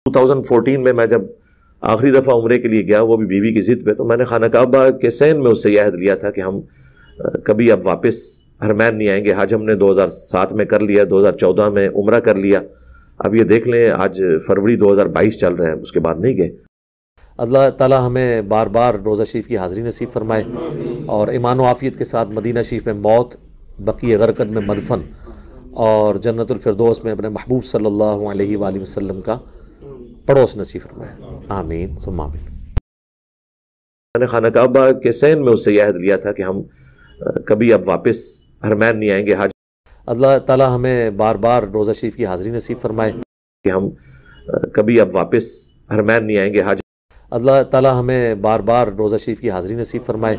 2014 میں جب آخری دفعہ عمرے کے لیے گیا، وہ بھی بیوی کی ضد پہ، تو میں نے خانہ کعبہ کے سین میں اس سے یہ عہد لیا تھا کہ ہم کبھی اب واپس حرمین نہیں آئیں گے۔ حج ہم نے 2007 میں کر لیا، 2014 میں عمرہ کر لیا، اب یہ دیکھ لیں آج فروری 2022 چل رہا ہے، اس کے بعد نہیں گئے۔ اللہ تعالیٰ ہمیں بار بار روزہ شریف کی حاضری نصیب فرمائے اور ایمان و عافیت کے ساتھ مدینہ شریف میں موت، بقیع غرقد میں مدفن اور جنت الفردوس میں اپنے محبوب صلی اللہ علیہ وآلہ وسلم کا پڑوس نصیب فرمائے، آمین ثم آمین۔ میں نے خانہ کعبہ کے سین میں اس سے یہ عہد لیا تھا کہ ہم کبھی اب واپس حرمین نہیں آئیں گے۔ حج اللہ تعالیٰ ہمیں بار بار روزہ شریف کی حاضری نصیب فرمائے کہ ہم کبھی اب واپس حرمین نہیں آئیں گے۔ حج اللہ تعالیٰ ہمیں بار بار روزہ شریف کی حاضری نصیب فرمائے